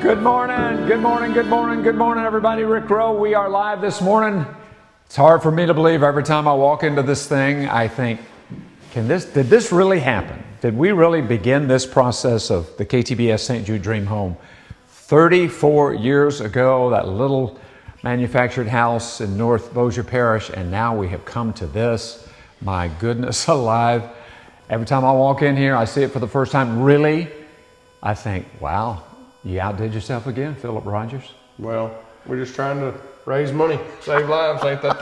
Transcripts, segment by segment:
Good morning, good morning, good morning, good morning, everybody. Rick Rowe, we are live this morning. It's hard for me to believe every time I walk into this thing, I think, did this really happen? Did we really begin this process of the KTBS St. Jude Dream Home 34 years ago, that little manufactured house in North Bossier Parish, and now we have come to this? My goodness alive. Every time I walk in here, I see it for the first time. Really? I think, wow. You outdid yourself again, Philip Rogers? Well, we're just trying to raise money, save lives. Ain't that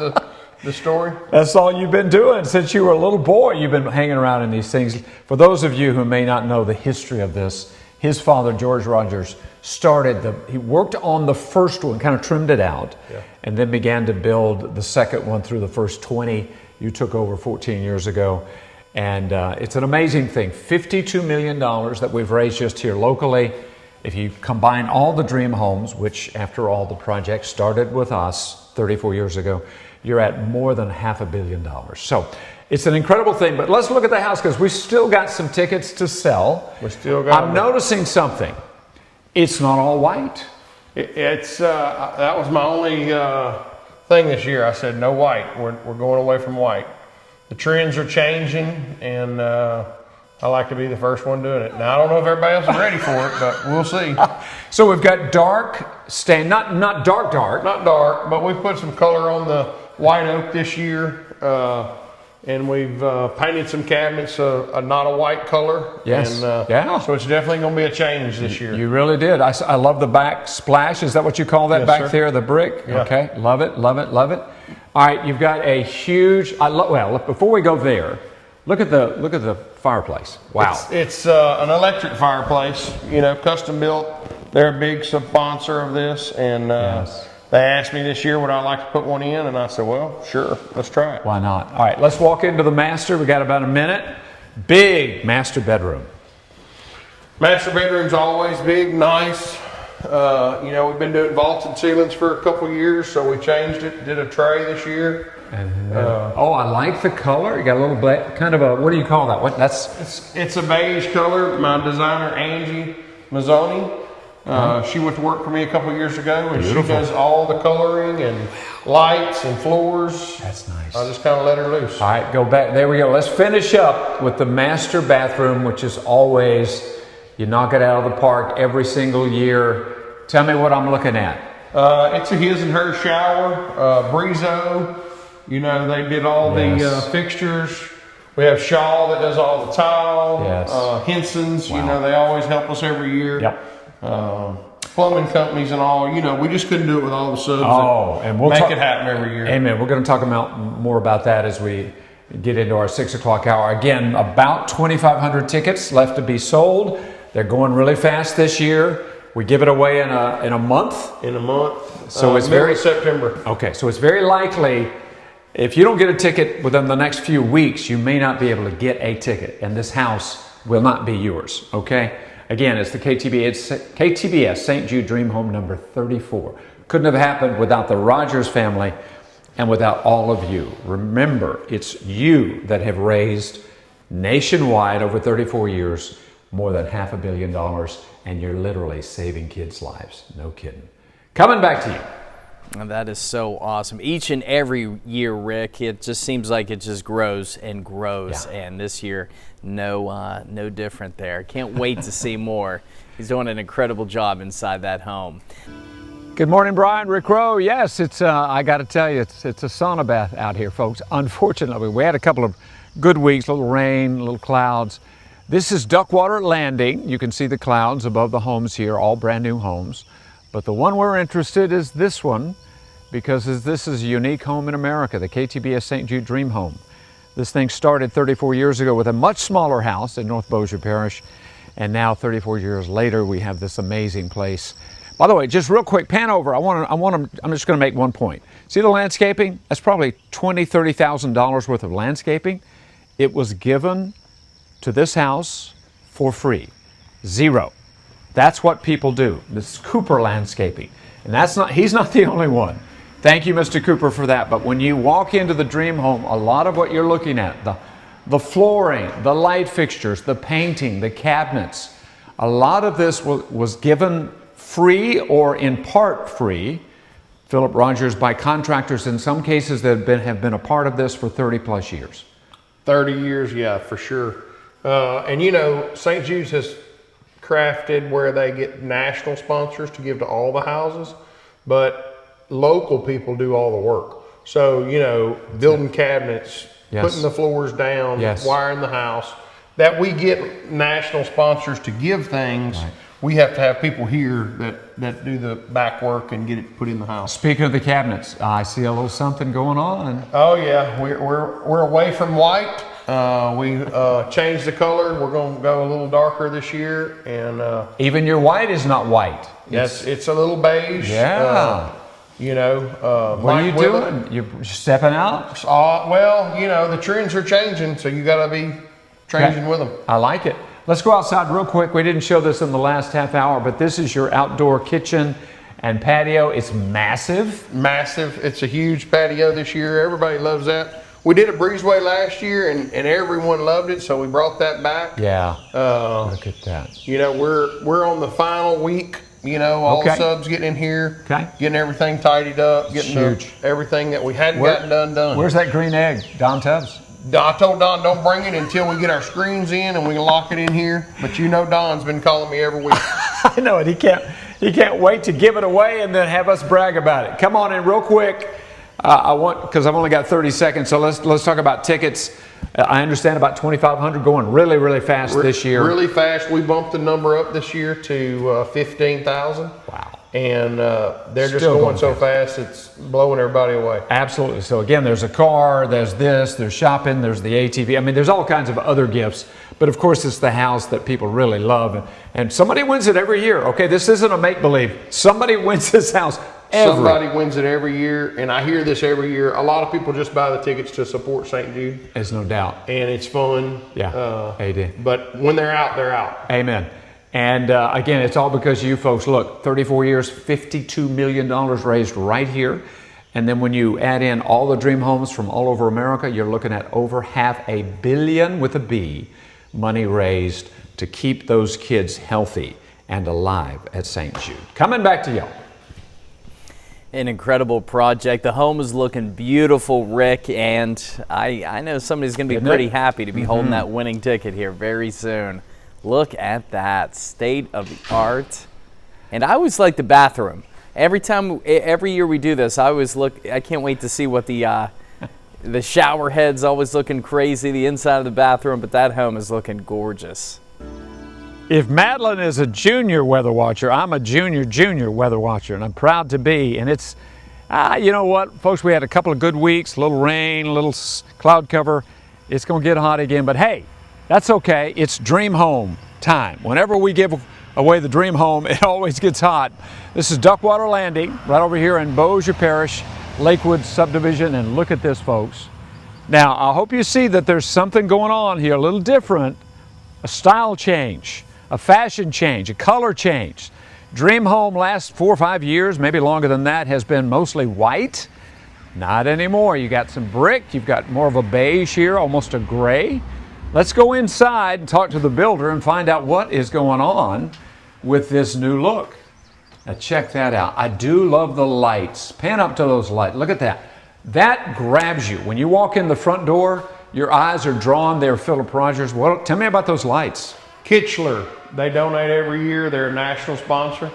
the story? That's all you've been doing since you were a little boy. You've been hanging around in these things. For those of you who may not know the history of this, his father, George Rogers, he worked on the first one, kind of trimmed it out, and then began to build the second one through the first 20. You took over 14 years ago. And it's an amazing thing. $52 million that we've raised just here locally. If you combine all the dream homes, which after all the project started with us 34 years ago, you're at more than $500 million. So it's an incredible thing, but let's look at the house because we still got some tickets to sell. I'm noticing something. It's not all white. That was my only thing this year. I said no white. We're going away from white. The trends are changing, and I like to be the first one doing it. Now, I don't know if everybody else is ready for it, but we'll see. So we've got dark stain, not dark. Not dark, but we've put some color on the white oak this year, and we've painted some cabinets not a white color. Yes, and, so it's definitely going to be a change this year. You really did. I love the back splash. Is that what you call that back there, the brick? Yeah. Okay, love it, love it, love it. All right, you've got a huge, well, before we go there, look at the fireplace. Wow. It's an electric fireplace, custom built. They're a big sponsor of this, and they asked me this year would I like to put one in, and I said, well, sure, let's try it. Why not? All right, let's walk into the master. We got about a minute. Big master bedroom. Master bedroom's always big, nice. We've been doing vaulted ceilings for a couple years, so we changed it, did a tray this year. I like the color. You got a little black, kind of a, what do you call that? It's a beige color. My designer, Angie Mazzoni, she went to work for me a couple years ago, and she does all the coloring and lights and floors. That's nice. I just kind of let her loose. All right, go back. There we go. Let's finish up with the master bathroom, which is always, you knock it out of the park every single year. Tell me what I'm looking at. It's a his and her shower, Brizo. They did all the fixtures. We have Shaw that does all the tile. Yes. Henson's, they always help us every year. Yep. Plumbing companies and all. We just couldn't do it with all the subs. And we'll make it happen every year. Amen. We're going to talk more about that as we get into our 6 o'clock hour. Again, about 2,500 tickets left to be sold. They're going really fast this year. We give it away in a month. In a month. So it's very September. Okay, so it's very likely if you don't get a ticket within the next few weeks, you may not be able to get a ticket, and this house will not be yours. Okay. Again, it's the KTBS St. Jude Dream Home number 34. Couldn't have happened without the Rogers family and without all of you. Remember, it's you that have raised nationwide over 34 years more than $500 million, and you're literally saving kids' lives. No kidding. Coming back to you. And that is so awesome. Each and every year, Rick, it just seems like it just grows and grows. Yeah. And this year, no different there. Can't wait to see more. He's doing an incredible job inside that home. Good morning, Brian. Rick Rowe. Yes, it's I got to tell you, it's a sauna bath out here, folks. Unfortunately, we had a couple of good weeks, a little rain, a little clouds. This is Duckwater Landing. You can see the clouds above the homes here, all brand new homes. But the one we're interested in is this one, because this is a unique home in America, the KTBS St. Jude Dream Home. This thing started 34 years ago with a much smaller house in North Bossier Parish, and now 34 years later we have this amazing place. By the way, just real quick, pan over. I'm just going to make one point. See the landscaping? That's probably $20,000, $30,000 worth of landscaping. It was given to this house for free, zero. That's what people do. This is Cooper Landscaping. And he's not the only one. Thank you, Mr. Cooper, for that. But when you walk into the dream home, a lot of what you're looking at, the flooring, the light fixtures, the painting, the cabinets, a lot of this was given free or in part free. Philip Rogers by contractors in some cases that have been a part of this for 30 plus years. 30 years, yeah, for sure. And you know, St. Jude's has crafted where they get national sponsors to give to all the houses, but local people do all the work. So, you know, building cabinets, putting the floors down, wiring the house, that we get national sponsors to give things. Right. We have to have people here that do the back work and get it put in the house. Speaking of the cabinets, I see a little something going on. Oh yeah, we're away from white. We changed the color. We're going to go a little darker this year, and even your white is not white. It's a little beige. Yeah. You know, what are you doing? You're stepping out? Well, you know, the trends are changing, so you got to be changing with them. I like it. Let's go outside real quick. We didn't show this in the last half hour, but this is your outdoor kitchen and patio. It's massive. Massive. It's a huge patio this year. Everybody loves that. We did a breezeway last year, and everyone loved it, so we brought that back. Yeah. Look at that. You know, we're on the final week. You know, all the subs getting in here, getting everything tidied up, getting everything that we hadn't gotten done. Where's that green egg, Don Tubbs? I told Don, don't bring it until we get our screens in and we can lock it in here. But you know, Don's been calling me every week. I know it. He can't wait to give it away and then have us brag about it. Come on in real quick. Because I've only got 30 seconds, so let's talk about tickets. I understand about 2,500 going really fast this year. Really fast. We bumped the number up this year to 15,000. Wow. And they're just going so fast, it's blowing everybody away. Absolutely. So again, there's a car, there's this, there's shopping, there's the ATV. I mean, there's all kinds of other gifts. But of course, it's the house that people really love. And somebody wins it every year. Okay, this isn't a make-believe. Somebody wins this house Somebody wins it every year, and I hear this every year. A lot of people just buy the tickets to support St. Jude. There's no doubt. And it's fun. Yeah, AD. But when they're out, they're out. Amen. And again, it's all because of you folks. Look, 34 years, $52 million raised right here. And then when you add in all the dream homes from all over America, you're looking at over $500 million with a B money raised to keep those kids healthy and alive at St. Jude. Coming back to y'all. An incredible project. The home is looking beautiful, Rick, and I know somebody's going to be pretty happy to be holding that winning ticket here very soon. Look at that, state of the art. And I always like the bathroom. Every year we do this, I can't wait to see what the shower head's always looking crazy, the inside of the bathroom, but that home is looking gorgeous. If Madeline is a junior weather watcher, I'm a junior weather watcher, and I'm proud to be. And it's, you know what, folks, we had a couple of good weeks, a little rain, a little cloud cover. It's going to get hot again, but hey, that's okay. It's dream home time. Whenever we give away the dream home, it always gets hot. This is Duckwater Landing, right over here in Bossier Parish, Lakewood subdivision, and look at this, folks. Now, I hope you see that there's something going on here, a little different, a style change. A fashion change, a color change. Dream home last 4 or 5 years, maybe longer than that, has been mostly white. Not anymore. You got some brick, you've got more of a beige here, almost a gray. Let's go inside and talk to the builder and find out what is going on with this new look. Now check that out. I do love the lights. Pan up to those lights. Look at that. That grabs you. When you walk in the front door, your eyes are drawn there, Philip Rogers. Well, tell me about those lights. Kichler, they donate every year. They're a national sponsor.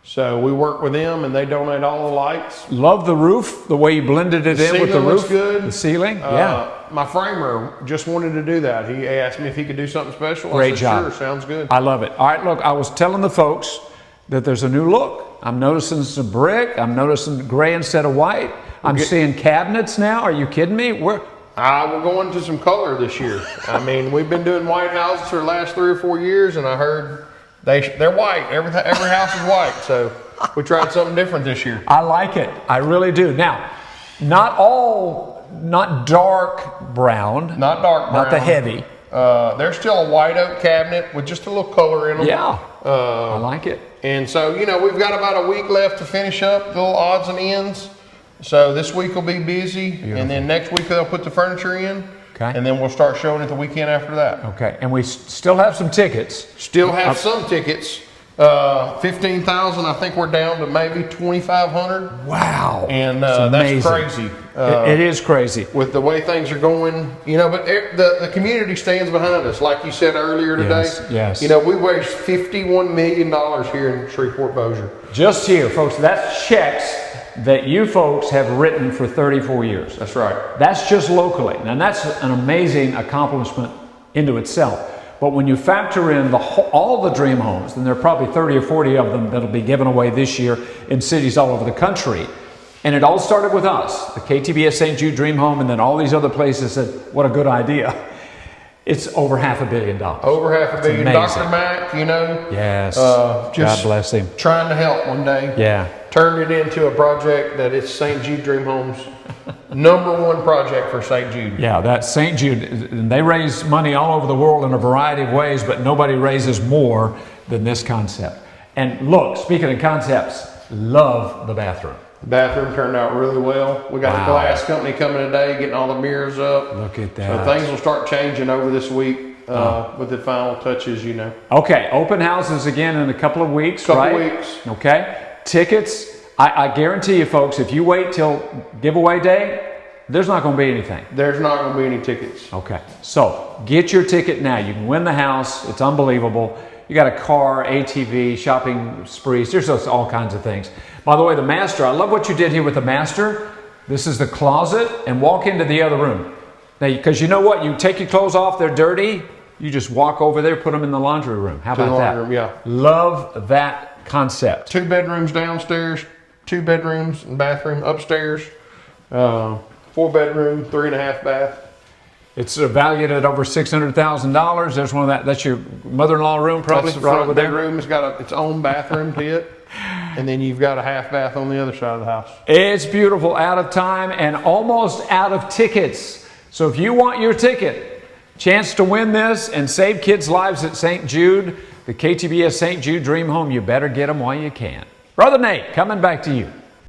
So we work with them and they donate all the lights. Love the roof, the way you blended it in with the roof. Looks good. The ceiling, yeah. My framer just wanted to do that. He asked me if he could do something special. Great I said, job. Sure, sounds good. I love it. All right, look, I was telling the folks that there's a new look. I'm noticing some brick. I'm noticing gray instead of white. I'm seeing cabinets now. Are you kidding me? We're going to some color this year. I mean, we've been doing white houses for the last 3 or 4 years, and I heard they're white. Every house is white, so we tried something different this year. I like it. I really do. Now, not dark brown. Not dark brown. Not the heavy. There's still a white oak cabinet with just a little color in them. Yeah, I like it. And so, you know, we've got about a week left to finish up the little odds and ends. So this week will be busy, and then next week they'll put the furniture in, and then we'll start showing it the weekend after that. Okay, and we still have some tickets. Still have some tickets. 15,000. I think we're down to maybe 2,500. Wow. And It's that's amazing. crazy. It is crazy. With the way things are going, you know, but the community stands behind us. Like you said earlier today, yes. You know, we waste $51 million here in Shreveport-Bossier. Just here, folks, that's checks that you folks have written for 34 years. That's right. That's just locally. And that's an amazing accomplishment into itself. But when you factor in all the dream homes, and there are probably 30 or 40 of them that'll be given away this year in cities all over the country. And it all started with us, the KTBS St. Jude Dream Home, and then all these other places said, what a good idea. It's over $500 million. Over $500 million. Amazing. Dr. Mack, you know. Yes. Just God bless him. Trying to help one day. Yeah. Turned it into a project that is St. Jude Dream Homes. #1 project for St. Jude. Yeah, that's St. Jude. And they raise money all over the world in a variety of ways, but nobody raises more than this concept. And look, speaking of concepts, love the bathroom. The bathroom turned out really well. We got the glass company coming today, getting all the mirrors up. Look at that. So things will start changing over this week with the final touches, you know. Okay, open houses again in a couple of weeks, Couple weeks. Okay. Tickets, I guarantee you folks, if you wait till giveaway day, there's not going to be anything. There's not going to be any tickets. Okay, so get your ticket now. You can win the house. It's unbelievable. You got a car, ATV, shopping sprees. There's just all kinds of things. By the way, the master, I love what you did here with the master. This is the closet, and walk into the other room. Now, because you know what? You take your clothes off, they're dirty. You just walk over there, put them in the laundry room. How about that? Room, yeah. Love that concept. 2 bedrooms downstairs, 2 bedrooms and bathroom upstairs, 4 bedroom, 3.5 bath. It's valued at over $600,000. There's one of that. That's your mother-in-law room, probably. That's the right front over there. bedroom. It's got its own bathroom to it. And then you've got a half bath on the other side of the house. It's beautiful. Out of time and almost out of tickets. So if you want your ticket, chance to win this and save kids' lives at St. Jude, the KTBS St. Jude Dream Home, you better get them while you can. Brother Nate, coming back to you.